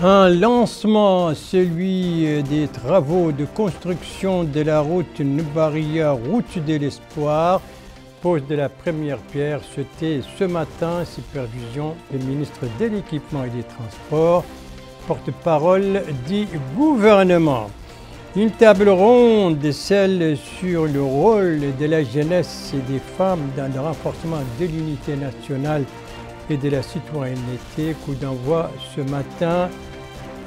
Un lancement, celui des travaux de construction de la route Nbaria, route de l'espoir, pose de la première pierre, c'était ce matin, supervision du ministre de l'Équipement et des Transports, porte-parole du gouvernement. Une table ronde, celle sur le rôle de la jeunesse et des femmes dans le renforcement de l'unité nationale et de la citoyenneté, coup d'envoi ce matin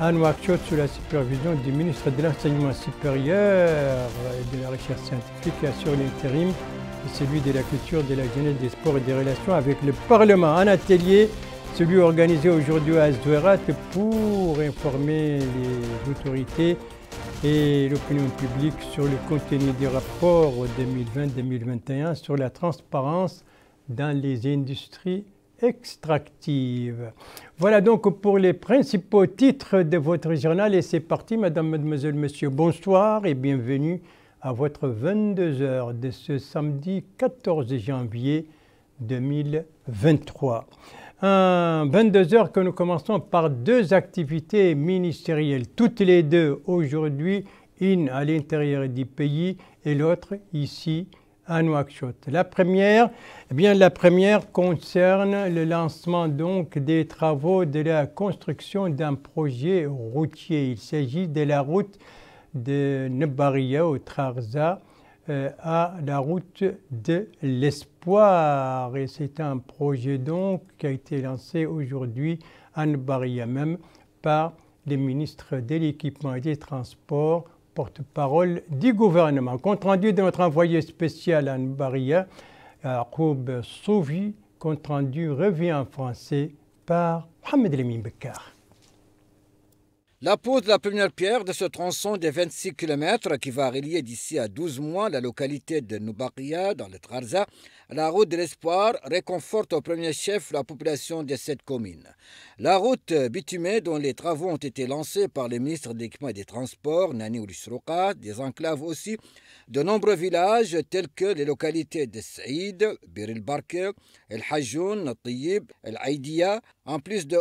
à Nouakchott sous la supervision du ministre de l'Enseignement supérieur et de la Recherche scientifique qui assure l'intérim et celui de la culture, de la jeunesse, des sports et des relations avec le Parlement. Un atelier, celui organisé aujourd'hui à Zouerat pour informer les autorités et l'opinion publique sur le contenu du rapport 2020-2021 sur la transparence dans les industries extractives. Voilà donc pour les principaux titres de votre journal et c'est parti, mesdames, mademoiselles, messieurs, bonsoir et bienvenue à votre 22h de ce samedi 14 janvier 2023. 22h que nous commençons par deux activités ministérielles, toutes les deux aujourd'hui, une à l'intérieur du pays et l'autre ici à Nouakchott. La première concerne le lancement donc des travaux de la construction d'un projet routier. Il s'agit de la route de Nbaria au Trarza à la route de l'espoir. Et c'est un projet donc qui a été lancé aujourd'hui à Nbaria même par le ministre de l'Équipement et des Transports, porte-parole du gouvernement. Compte rendu de notre envoyé spécial à Nbaria, Yacoub Souvi, compte rendu revient en français par Mohamed Lamine Bekkar. La pose de la première pierre de ce tronçon de 26 km qui va relier d'ici à 12 mois la localité de Nbaria dans le Trarza à la route de l'espoir réconforte au premier chef la population de cette commune. La route bitumée dont les travaux ont été lancés par le ministre de l'Équipement et des Transports, Nani Oulishrouqa, désenclave aussi de nombreux villages tels que les localités de Saïd, Bir el-Barke, El Hajoun, El Tiyib, El Aïdia, en plus de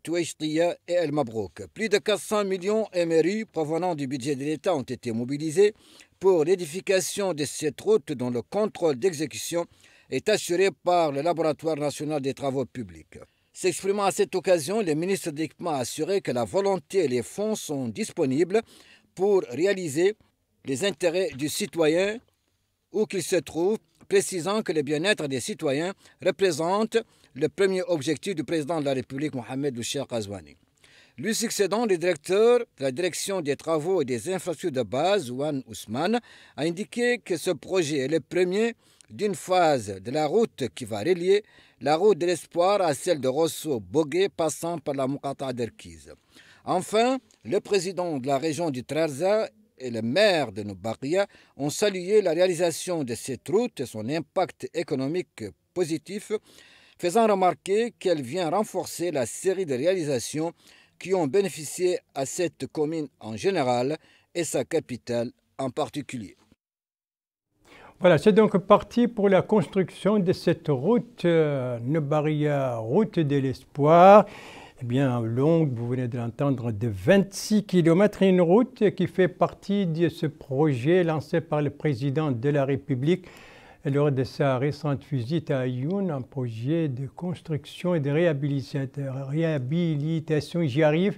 Touaïchtiya et El Mabrouk. Plus de 400 millions MRU provenant du budget de l'État ont été mobilisés pour l'édification de cette route dont le contrôle d'exécution est assuré par le Laboratoire national des travaux publics. S'exprimant à cette occasion, le ministre de l'Équipement a assuré que la volonté et les fonds sont disponibles pour réaliser les intérêts du citoyen où qu'il se trouve, précisant que le bien-être des citoyens représente le premier objectif du président de la République, Mohamed Cheikh Ghazouani. Lui succédant, le directeur de la direction des travaux et des infrastructures de base, Ouane Ousmane, a indiqué que ce projet est le premier d'une phase de la route qui va relier la route de l'espoir à celle de Rosso-Bogué passant par la Moukata d'Erkiz. Enfin, le président de la région du Trarza et le maire de Nbaria ont salué la réalisation de cette route et son impact économique positif, faisant remarquer qu'elle vient renforcer la série de réalisations qui ont bénéficié à cette commune en général et sa capitale en particulier. Voilà, c'est donc parti pour la construction de cette route Nbaria, route de l'espoir. Eh bien, longue, vous venez de l'entendre, de 26 km, une route qui fait partie de ce projet lancé par le président de la République lors de sa récente visite à Ayoun, un projet de construction et de réhabilitation, j'y arrive,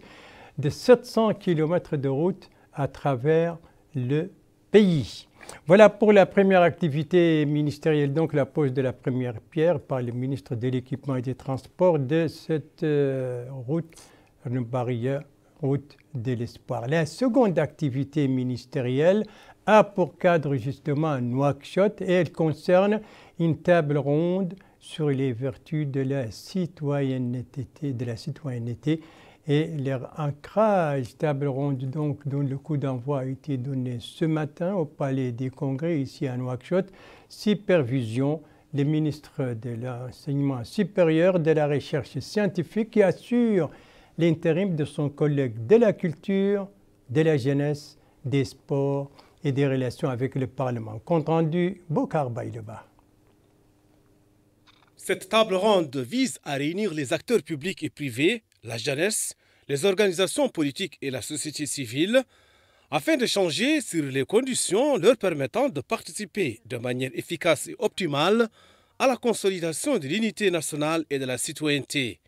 de 700 km de route à travers le pays. Voilà pour la première activité ministérielle, donc la pose de la première pierre par le ministre de l'Équipement et des Transports de cette route Nbaria, route de l'espoir. La seconde activité ministérielle a pour cadre justement Nouakchott et elle concerne une table ronde sur les vertus de la citoyenneté, et leur ancrage. Table ronde donc dont le coup d'envoi a été donné ce matin au Palais des Congrès ici à Nouakchott. Supervision des ministres de l'Enseignement supérieur, de la Recherche scientifique qui assure l'intérim de son collègue de la culture, de la jeunesse, des sports et des relations avec le Parlement. Compte rendu, Bokar Baïleba. Cette table ronde vise à réunir les acteurs publics et privés, la jeunesse, les organisations politiques et la société civile afin d'échanger sur les conditions leur permettant de participer de manière efficace et optimale à la consolidation de l'unité nationale et de la citoyenneté.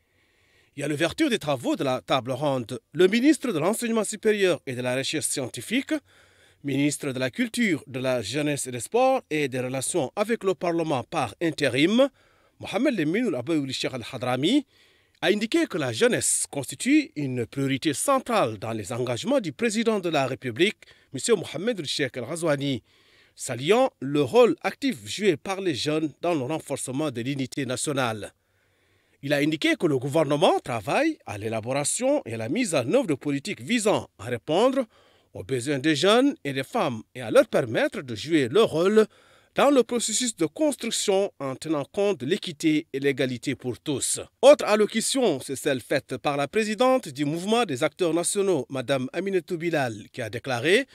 Et à l'ouverture des travaux de la table ronde, le ministre de l'Enseignement supérieur et de la Recherche scientifique, ministre de la Culture, de la Jeunesse et des Sports et des Relations avec le Parlement par intérim, Mohamed Lemine Aboul Cheikh Al-Hadrami, a indiqué que la jeunesse constitue une priorité centrale dans les engagements du président de la République, M. Mohamed Cheikh Al-Ghazouani, saluant le rôle actif joué par les jeunes dans le renforcement de l'unité nationale. Il a indiqué que le gouvernement travaille à l'élaboration et à la mise en œuvre de politiques visant à répondre aux besoins des jeunes et des femmes et à leur permettre de jouer leur rôle dans le processus de construction en tenant compte de l'équité et l'égalité pour tous. Autre allocution, c'est celle faite par la présidente du mouvement des acteurs nationaux, Mme Aminetou Bilal, qui a déclaré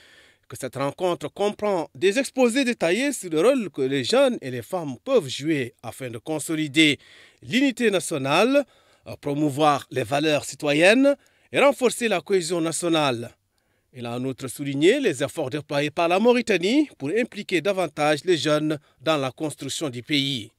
que cette rencontre comprend des exposés détaillés sur le rôle que les jeunes et les femmes peuvent jouer afin de consolider l'unité nationale, promouvoir les valeurs citoyennes et renforcer la cohésion nationale. Il a en outre souligné les efforts déployés par la Mauritanie pour impliquer davantage les jeunes dans la construction du pays.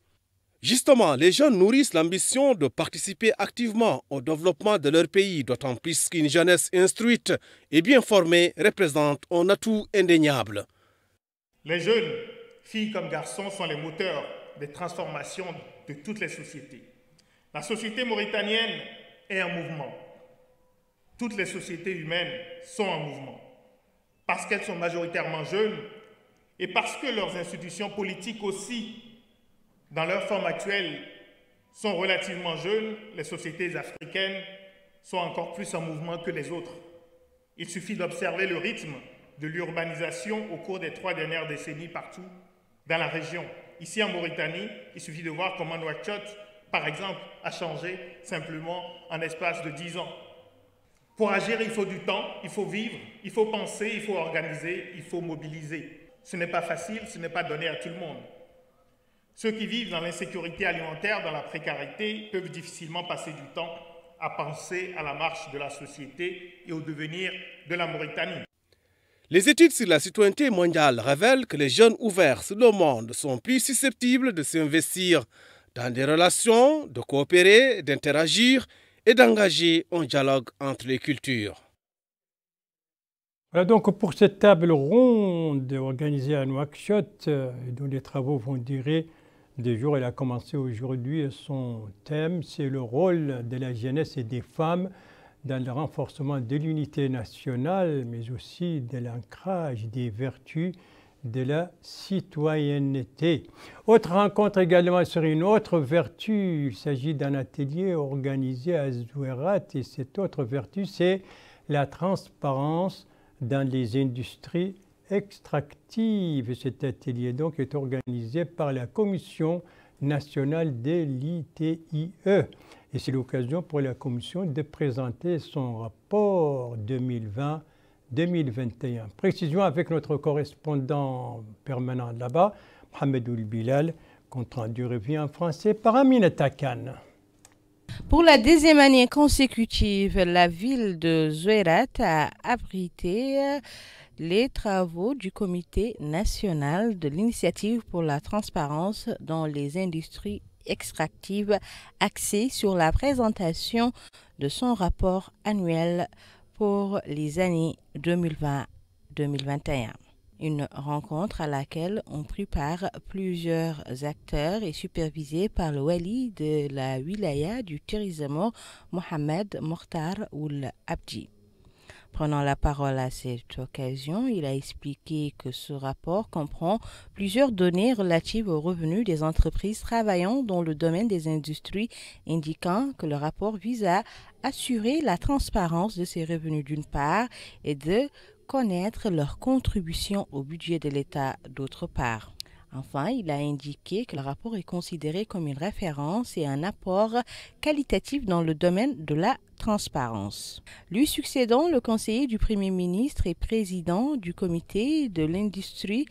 Justement, les jeunes nourrissent l'ambition de participer activement au développement de leur pays, d'autant plus qu'une jeunesse instruite et bien formée représente un atout indéniable. Les jeunes, filles comme garçons, sont les moteurs des transformations de toutes les sociétés. La société mauritanienne est en mouvement. Toutes les sociétés humaines sont en mouvement. Parce qu'elles sont majoritairement jeunes et parce que leurs institutions politiques aussi, dans leur forme actuelle, sont relativement jeunes, les sociétés africaines sont encore plus en mouvement que les autres. Il suffit d'observer le rythme de l'urbanisation au cours des 3 dernières décennies partout dans la région. Ici en Mauritanie, il suffit de voir comment Nouakchott, par exemple, a changé simplement en espace de 10 ans. Pour agir, il faut du temps, il faut vivre, il faut penser, il faut organiser, il faut mobiliser. Ce n'est pas facile, ce n'est pas donné à tout le monde. Ceux qui vivent dans l'insécurité alimentaire, dans la précarité, peuvent difficilement passer du temps à penser à la marche de la société et au devenir de la Mauritanie. Les études sur la citoyenneté mondiale révèlent que les jeunes ouverts sur le monde sont plus susceptibles de s'investir dans des relations, de coopérer, d'interagir et d'engager un dialogue entre les cultures. Voilà donc pour cette table ronde organisée à Nouakchott, dont les travaux vont durer des jours. Elle a commencé aujourd'hui et son thème, c'est le rôle de la jeunesse et des femmes dans le renforcement de l'unité nationale, mais aussi de l'ancrage des vertus de la citoyenneté. Autre rencontre également sur une autre vertu. Il s'agit d'un atelier organisé à Zouérat et cette autre vertu, c'est la transparence dans les industries extractives. Cet atelier donc est organisé par la Commission nationale de l'ITIE. Et c'est l'occasion pour la Commission de présenter son rapport 2020-2021. Précision avec notre correspondant permanent là-bas, Mohamed Bilal, compte rendu revue en français par Aminata Khan. Pour la 10e année consécutive, la ville de Zouérat a abrité les travaux du Comité national de l'initiative pour la transparence dans les industries extractives, axé sur la présentation de son rapport annuel pour les années 2020-2021. Une rencontre à laquelle ont pris part plusieurs acteurs et supervisée par le wali de la wilaya du Tirizamor, Mohamed Mokhtar Ould Abdi. Prenant la parole à cette occasion, il a expliqué que ce rapport comprend plusieurs données relatives aux revenus des entreprises travaillant dans le domaine des industries, indiquant que le rapport vise à assurer la transparence de ces revenus d'une part et de connaître leur contribution au budget de l'État d'autre part. Enfin, il a indiqué que le rapport est considéré comme une référence et un apport qualitatif dans le domaine de la transparence. Lui succédant, le conseiller du Premier ministre et président du comité de l'industrie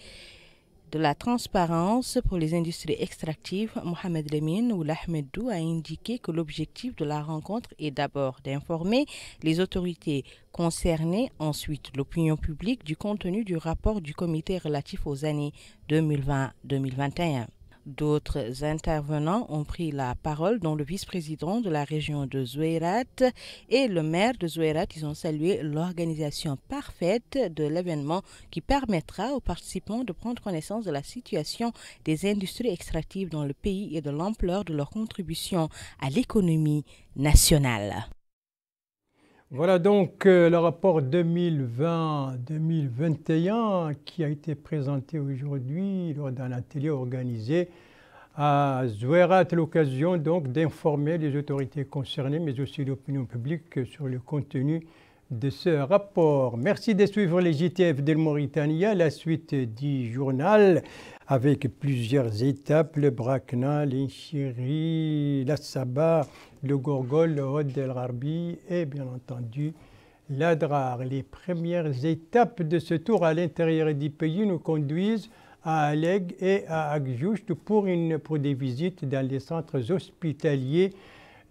de la transparence pour les industries extractives, Mohamed Lamine Ould Ahmedou a indiqué que l'objectif de la rencontre est d'abord d'informer les autorités concernées, ensuite l'opinion publique du contenu du rapport du comité relatif aux années 2020-2021. D'autres intervenants ont pris la parole, dont le vice-président de la région de Zouérat et le maire de Zouérat. Ils ont salué l'organisation parfaite de l'événement qui permettra aux participants de prendre connaissance de la situation des industries extractives dans le pays et de l'ampleur de leur contribution à l'économie nationale. Voilà donc le rapport 2020-2021 qui a été présenté aujourd'hui lors d'un atelier organisé à Zouérat, l'occasion donc d'informer les autorités concernées, mais aussi l'opinion publique sur le contenu de ce rapport. Merci de suivre les JTF de Mauritanie, la suite du journal avec plusieurs étapes, le Brakna, l'Inchiri, la Saba, le Gorgol, le Hod El Gharbi et bien entendu l'Adrar. Les premières étapes de ce tour à l'intérieur du pays nous conduisent à Aleg et à Agjoust pour des visites dans les centres hospitaliers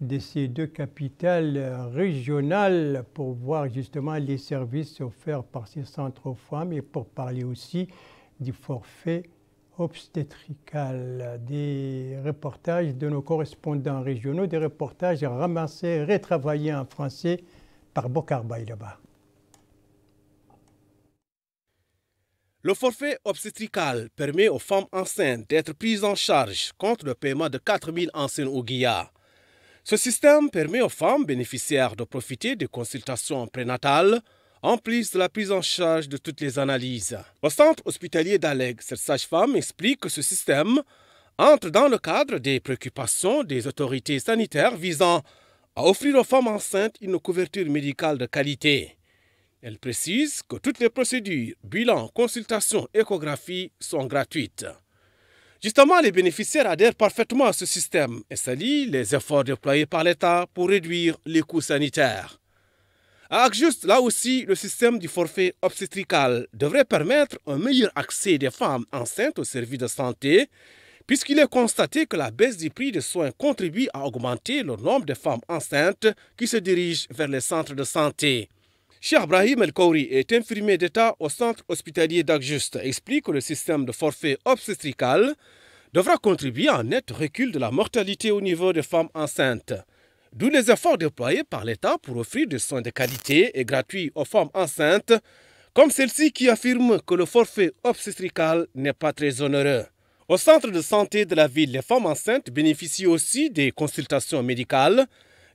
de ces deux capitales régionales pour voir justement les services offerts par ces centres aux femmes et pour parler aussi du forfait obstétrical. Des reportages de nos correspondants régionaux, des reportages ramassés, retravaillés en français par Bokar Baïlaba. Le forfait obstétrical permet aux femmes enceintes d'être prises en charge contre le paiement de 4 000 anciennes Ouguiya. Ce système permet aux femmes bénéficiaires de profiter de consultations prénatales en plus de la prise en charge de toutes les analyses. Au centre hospitalier d'Aleg, cette sage-femme explique que ce système entre dans le cadre des préoccupations des autorités sanitaires visant à offrir aux femmes enceintes une couverture médicale de qualité. Elle précise que toutes les procédures, bilan, consultation, échographie sont gratuites. Justement, les bénéficiaires adhèrent parfaitement à ce système et salient les efforts déployés par l'État pour réduire les coûts sanitaires. À Agjoust, là aussi, le système du forfait obstétrical devrait permettre un meilleur accès des femmes enceintes aux services de santé, puisqu'il est constaté que la baisse du prix des soins contribue à augmenter le nombre de femmes enceintes qui se dirigent vers les centres de santé. Cheikh Brahim El Kouri est infirmier d'État au centre hospitalier d'Agjoust, explique que le système de forfait obstétrical devra contribuer à un net recul de la mortalité au niveau des femmes enceintes. D'où les efforts déployés par l'État pour offrir des soins de qualité et gratuits aux femmes enceintes, comme celle-ci qui affirme que le forfait obstétrical n'est pas très onéreux. Au centre de santé de la ville, les femmes enceintes bénéficient aussi des consultations médicales,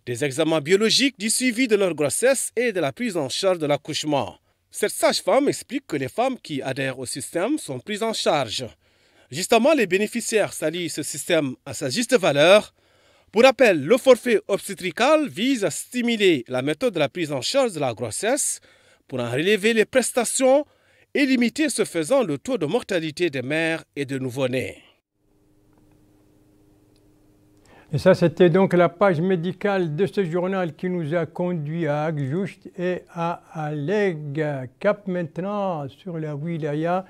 des examens biologiques, du suivi de leur grossesse et de la prise en charge de l'accouchement. Cette sage-femme explique que les femmes qui adhèrent au système sont prises en charge. Justement, les bénéficiaires salient ce système à sa juste valeur. Pour rappel, le forfait obstétrical vise à stimuler la méthode de la prise en charge de la grossesse pour en relever les prestations et limiter ce faisant le taux de mortalité des mères et de nouveau-nés. Et ça, c'était donc la page médicale de ce journal qui nous a conduit à Agjoust et à Aleg. Cap maintenant sur la wilaya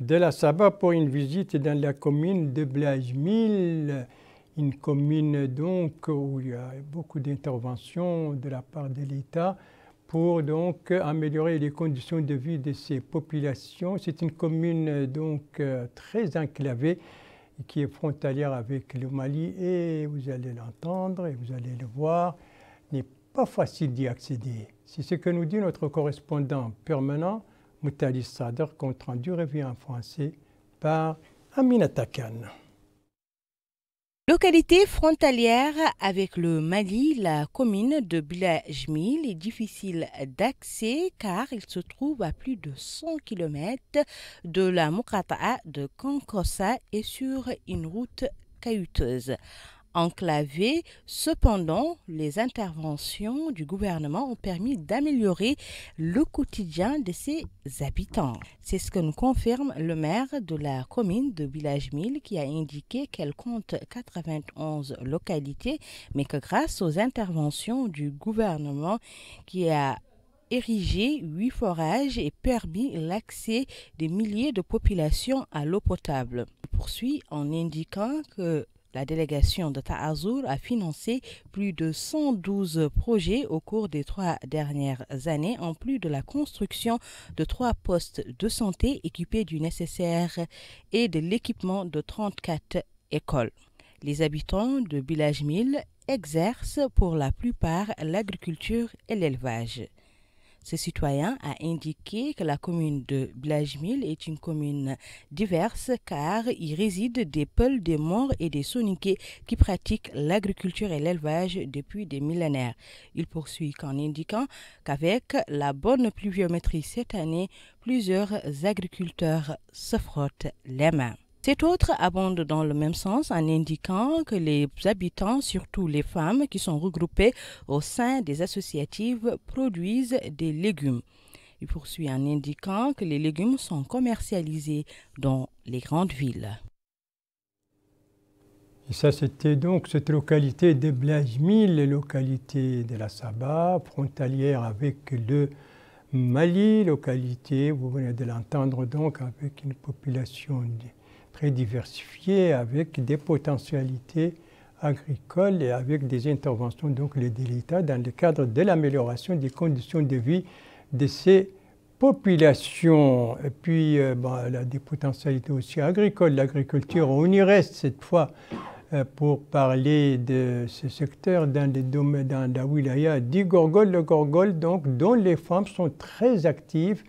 de la Saba pour une visite dans la commune de Blajmil. Une commune donc où il y a beaucoup d'interventions de la part de l'État pour donc améliorer les conditions de vie de ces populations. C'est une commune donc très enclavée qui est frontalière avec le Mali et vous allez l'entendre et vous allez le voir, n'est pas facile d'y accéder. C'est ce que nous dit notre correspondant permanent, Moutali Sadr, compte rendu revue en français par Aminata Khan. Localité frontalière avec le Mali, la commune de Blajmil est difficile d'accès car il se trouve à plus de 100 km de la Mouqata'a de Kankossa et sur une route caillouteuse. Enclavée, cependant, les interventions du gouvernement ont permis d'améliorer le quotidien de ses habitants. C'est ce que nous confirme le maire de la commune de Blajmil qui a indiqué qu'elle compte 91 localités, mais que grâce aux interventions du gouvernement qui a érigé 8 forages et permis l'accès des milliers de populations à l'eau potable. Il poursuit en indiquant que la délégation de Ta'azour a financé plus de 112 projets au cours des 3 dernières années, en plus de la construction de 3 postes de santé équipés du nécessaire et de l'équipement de 34 écoles. Les habitants de Bilajmil exercent pour la plupart l'agriculture et l'élevage. Ce citoyen a indiqué que la commune de Bilajmil est une commune diverse car y résident des Peuls, des Maures et des Soninké qui pratiquent l'agriculture et l'élevage depuis des millénaires. Il poursuit en indiquant qu'avec la bonne pluviométrie cette année, plusieurs agriculteurs se frottent les mains. Cet autre abonde dans le même sens en indiquant que les habitants, surtout les femmes qui sont regroupées au sein des associatives, produisent des légumes. Il poursuit en indiquant que les légumes sont commercialisés dans les grandes villes. Et ça, c'était donc cette localité de Bilajmil, localité de la Saba, frontalière avec le Mali, localité, vous venez de l'entendre donc, avec une population très diversifiée, avec des potentialités agricoles et avec des interventions donc de l'État dans le cadre de l'amélioration des conditions de vie de ces populations. Et puis, elle a des potentialités aussi agricoles. L'agriculture, on y reste cette fois pour parler de ce secteur dans les domaines, dans la wilaya d'Igorgol, le Gorgol, donc, dont les femmes sont très actives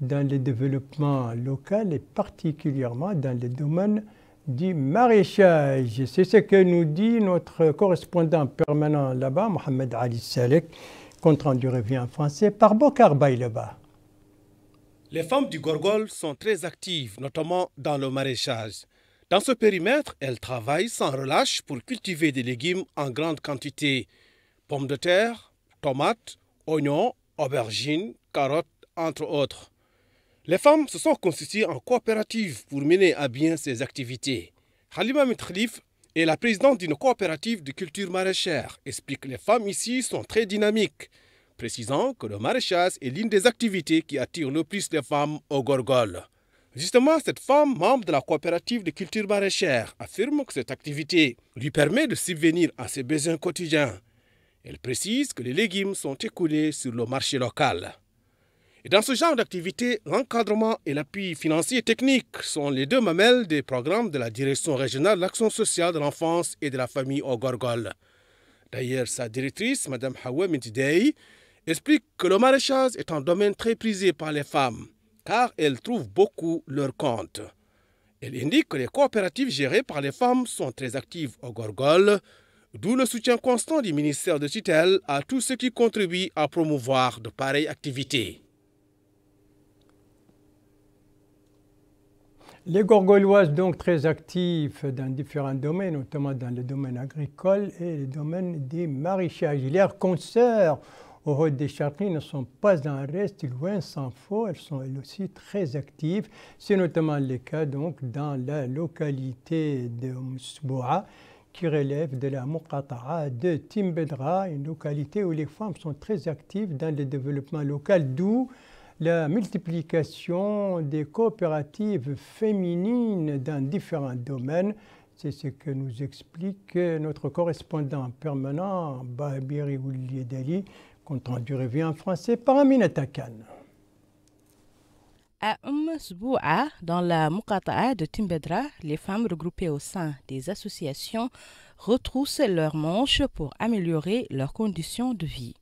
dans le développement local et particulièrement dans le domaine du maraîchage. C'est ce que nous dit notre correspondant permanent là-bas, Mohamed Ali Salek, compte rendu revient en français par Bokar Bayleba. Les femmes du Gorgol sont très actives, notamment dans le maraîchage. Dans ce périmètre, elles travaillent sans relâche pour cultiver des légumes en grande quantité. Pommes de terre, tomates, oignons, aubergines, carottes, entre autres. Les femmes se sont constituées en coopérative pour mener à bien ces activités. Halima Mitkhlif est la présidente d'une coopérative de culture maraîchère. Explique que les femmes ici sont très dynamiques, précisant que le maraîchage est l'une des activités qui attire le plus les femmes au Gorgol. Justement, cette femme, membre de la coopérative de culture maraîchère, affirme que cette activité lui permet de subvenir à ses besoins quotidiens. Elle précise que les légumes sont écoulés sur le marché local. Et dans ce genre d'activité, l'encadrement et l'appui financier et technique sont les deux mamelles des programmes de la Direction régionale de l'action sociale de l'enfance et de la famille au Gorgol. D'ailleurs, sa directrice, Mme Hawa Mintidei, explique que le maraîchage est un domaine très prisé par les femmes, car elles trouvent beaucoup leur compte. Elle indique que les coopératives gérées par les femmes sont très actives au Gorgol, d'où le soutien constant du ministère de tutelle à tous ceux qui contribuent à promouvoir de pareilles activités. Les Gorgoloises, donc très actifs dans différents domaines, notamment dans le domaine agricole et le domaine des maraîchages. Leurs consoeurs au Rôde des Chartries ne sont pas en reste, loin s'en faut, elles sont elles aussi très actives. C'est notamment le cas donc dans la localité de Msboua, qui relève de la Muqata'a de Timbedra, une localité où les femmes sont très actives dans le développement local, d'où la multiplication des coopératives féminines dans différents domaines. C'est ce que nous explique notre correspondant permanent, Babiri Ouliedali, compte rendu revient en français par Aminata Khan. À Msboua, dans la Muqata'a de Timbedra, les femmes regroupées au sein des associations retroussent leurs manches pour améliorer leurs conditions de vie.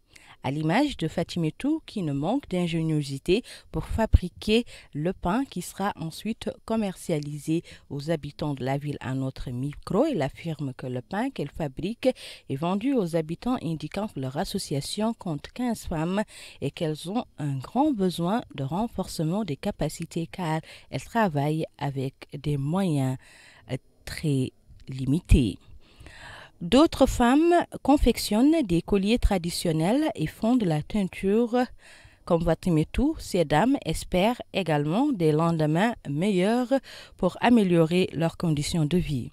À l'image de Fatimetou qui ne manque d'ingéniosité pour fabriquer le pain qui sera ensuite commercialisé aux habitants de la ville à notre micro. Elle affirme que le pain qu'elle fabrique est vendu aux habitants, indiquant que leur association compte 15 femmes et qu'elles ont un grand besoin de renforcement des capacités car elles travaillent avec des moyens très limités. D'autres femmes confectionnent des colliers traditionnels et font de la teinture. Comme Fatimetou, ces dames espèrent également des lendemains meilleurs pour améliorer leurs conditions de vie.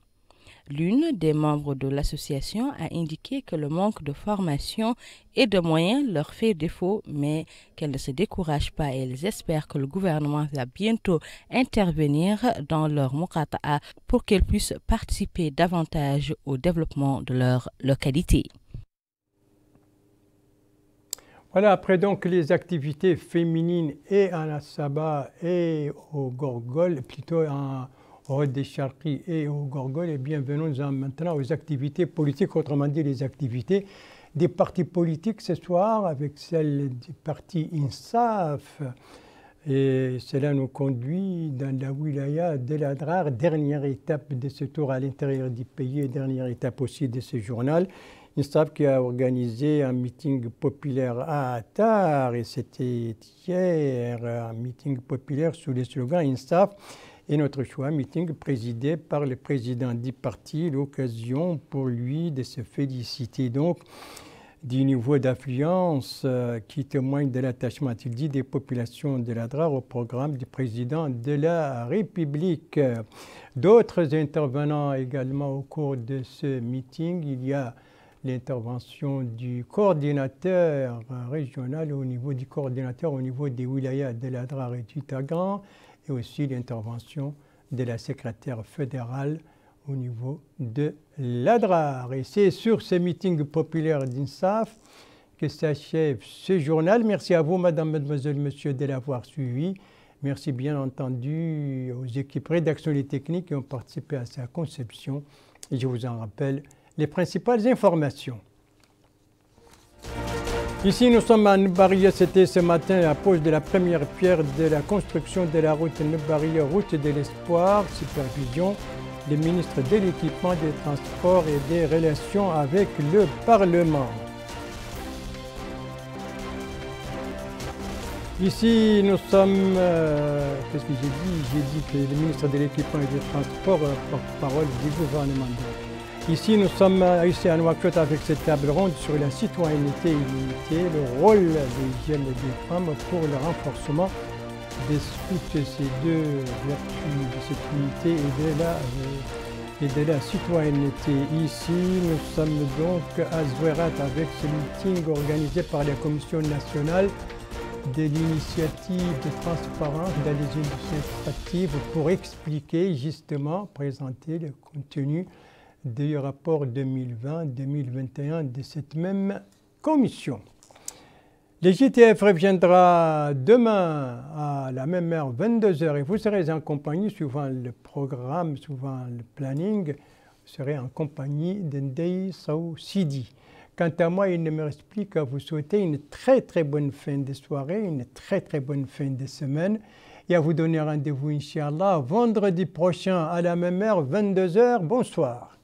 L'une des membres de l'association a indiqué que le manque de formation et de moyens leur fait défaut, mais qu'elles ne se découragent pas et elles espèrent que le gouvernement va bientôt intervenir dans leur muqata'a pour qu'elles puissent participer davantage au développement de leur localité. Voilà, après donc les activités féminines et en Assaba et au Gorgol, plutôt en Rod des Charqis et au Gorgol, et bien venons maintenant aux activités politiques, autrement dit les activités des partis politiques ce soir avec celle du parti INSAF. Et cela nous conduit dans la wilaya d'El Adrar, dernière étape de ce tour à l'intérieur du pays et dernière étape aussi de ce journal. INSAF qui a organisé un meeting populaire à Attar et c'était hier un meeting populaire sous le slogan INSAF et notre choix, meeting présidé par le président du parti, l'occasion pour lui de se féliciter donc du niveau d'affluence qui témoigne de l'attachement, il dit, des populations de l'Adrar au programme du président de la République. D'autres intervenants également au cours de ce meeting, il y a l'intervention du coordinateur régional au niveau du coordinateur au niveau des wilayas de l'Adrar et du Tagaran et aussi l'intervention de la secrétaire fédérale au niveau de l'Adrar. Et c'est sur ce meeting populaire d'INSAF que s'achève ce journal. Merci à vous, madame, mademoiselle, monsieur, de l'avoir suivi. Merci bien entendu aux équipes rédaction et techniques qui ont participé à sa conception. Et je vous en rappelle les principales informations. Ici, nous sommes à Nbaria. C'était ce matin la pose de la première pierre de la construction de la route Nbaria, route de l'espoir, supervision des ministres de l'équipement, des transports et des relations avec le Parlement. Ici, nous sommes, qu'est-ce que j'ai dit? J'ai dit que le ministre de l'équipement et des transports, porte-parole du gouvernement. Ici, nous sommes ici à Nouakchott avec cette table ronde sur la citoyenneté et l'unité, le rôle des jeunes et des femmes pour le renforcement de toutes ces deux vertus de cette unité et de la citoyenneté. Ici, nous sommes donc à Zouerat avec ce meeting organisé par la Commission nationale de l'initiative de transparence dans les initiatives pour expliquer justement, présenter le contenu du rapport 2020-2021 de cette même commission. Le JTF reviendra demain à la même heure, 22h, et vous serez en compagnie, suivant le programme, suivant le planning, vous serez en compagnie d'Ndei Sow Sidi. Quant à moi, il ne me reste plus qu'à vous souhaiter une très très bonne fin de soirée, une très très bonne fin de semaine, et à vous donner rendez-vous, Inch'Allah, vendredi prochain à la même heure, 22h. Bonsoir.